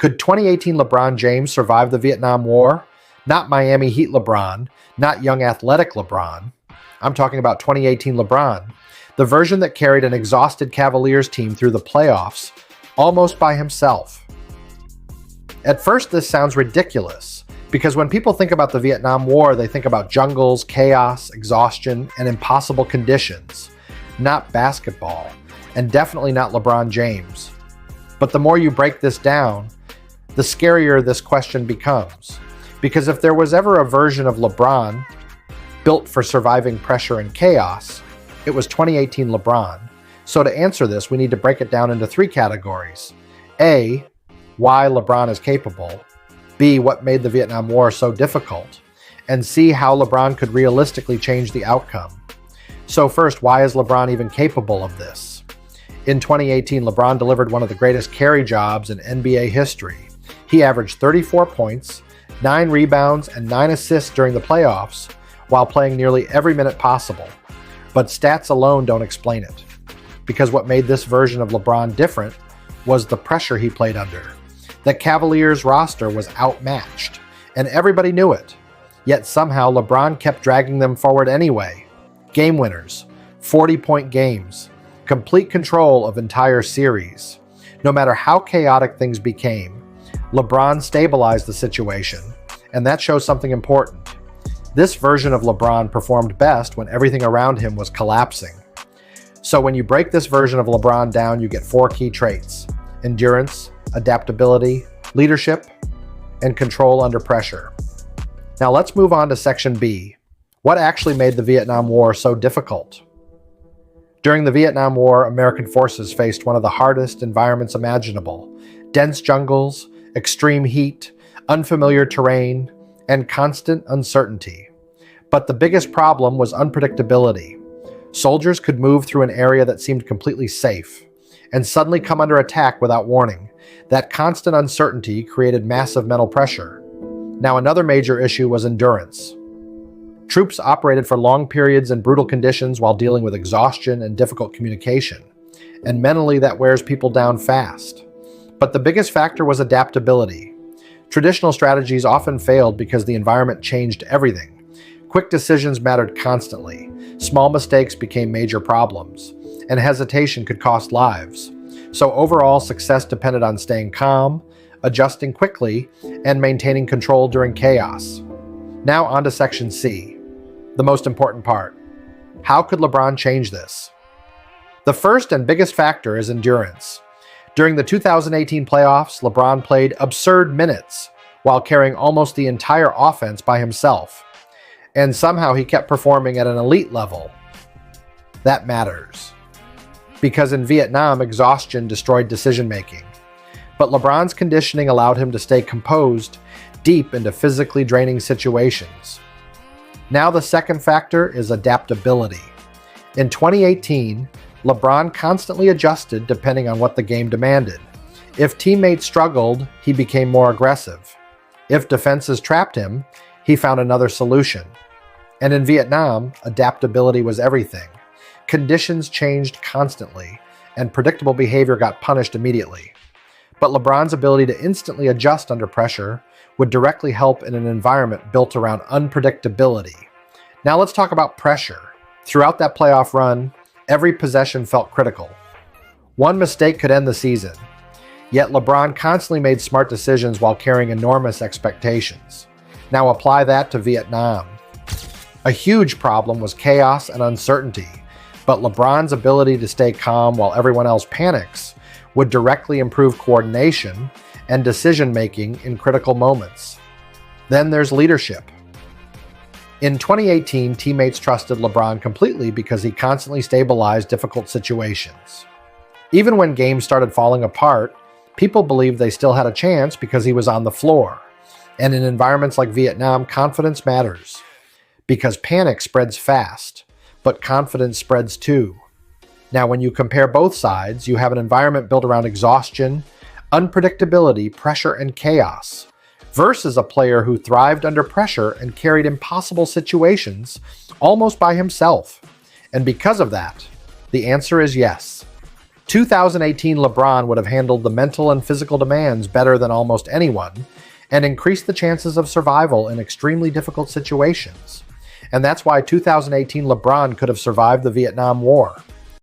Could 2018 LeBron James survive the Vietnam War? Not Miami Heat LeBron, not young athletic LeBron. I'm talking about 2018 LeBron, the version that carried an exhausted Cavaliers team through the playoffs almost by himself. At first, this sounds ridiculous, because when people think about the Vietnam War, they think about jungles, chaos, exhaustion, and impossible conditions, not basketball, and definitely not LeBron James. But the more you break this down, the scarier this question becomes. Because if there was ever a version of LeBron built for surviving pressure and chaos, it was 2018 LeBron. So to answer this, we need to break it down into three categories. A, why LeBron is capable. B, what made the Vietnam War so difficult. And C, how LeBron could realistically change the outcome. So first, why is LeBron even capable of this? In 2018, LeBron delivered one of the greatest carry jobs in NBA history. He averaged 34 points, 9 rebounds, and 9 assists during the playoffs, while playing nearly every minute possible. But stats alone don't explain it. Because what made this version of LeBron different was the pressure he played under. The Cavaliers roster was outmatched, and everybody knew it. Yet somehow LeBron kept dragging them forward anyway. Game winners, 40-point games, complete control of entire series. No matter how chaotic things became, LeBron stabilized the situation, and that shows something important. This version of LeBron performed best when everything around him was collapsing. So when you break this version of LeBron down, you get 4 key traits: endurance, adaptability, leadership, and control under pressure. Now let's move on to Section B. What actually made the Vietnam War so difficult? During the Vietnam War, American forces faced one of the hardest environments imaginable: dense jungles, extreme heat, unfamiliar terrain, and constant uncertainty. But the biggest problem was unpredictability. Soldiers could move through an area that seemed completely safe and suddenly come under attack without warning. That constant uncertainty created massive mental pressure. Now, another major issue was endurance. Troops operated for long periods in brutal conditions while dealing with exhaustion and difficult communication, and mentally that wears people down fast. But the biggest factor was adaptability. Traditional strategies often failed because the environment changed everything. Quick decisions mattered constantly. Small mistakes became major problems, and hesitation could cost lives. So overall, success depended on staying calm, adjusting quickly, and maintaining control during chaos. Now on to Section C, the most important part. How could LeBron change this? The first and biggest factor is endurance. During the 2018 playoffs, LeBron played absurd minutes while carrying almost the entire offense by himself. And somehow he kept performing at an elite level. That matters. Because in Vietnam, exhaustion destroyed decision-making. But LeBron's conditioning allowed him to stay composed deep into physically draining situations. Now the second factor is adaptability. In 2018, LeBron constantly adjusted depending on what the game demanded. If teammates struggled, he became more aggressive. If defenses trapped him, he found another solution. And in Vietnam, adaptability was everything. Conditions changed constantly, and predictable behavior got punished immediately. But LeBron's ability to instantly adjust under pressure would directly help in an environment built around unpredictability. Now let's talk about pressure. Throughout that playoff run, every possession felt critical. One mistake could end the season. Yet LeBron constantly made smart decisions while carrying enormous expectations. Now apply that to Vietnam. A huge problem was chaos and uncertainty, but LeBron's ability to stay calm while everyone else panics would directly improve coordination and decision-making in critical moments. Then there's leadership. In 2018, teammates trusted LeBron completely because he constantly stabilized difficult situations. Even when games started falling apart, people believed they still had a chance because he was on the floor. And in environments like Vietnam, confidence matters. Because panic spreads fast, but confidence spreads too. Now, when you compare both sides, you have an environment built around exhaustion, unpredictability, pressure, and chaos, versus a player who thrived under pressure and carried impossible situations almost by himself. And because of that, the answer is yes. 2018 LeBron would have handled the mental and physical demands better than almost anyone and increased the chances of survival in extremely difficult situations. And that's why 2018 LeBron could have survived the Vietnam War.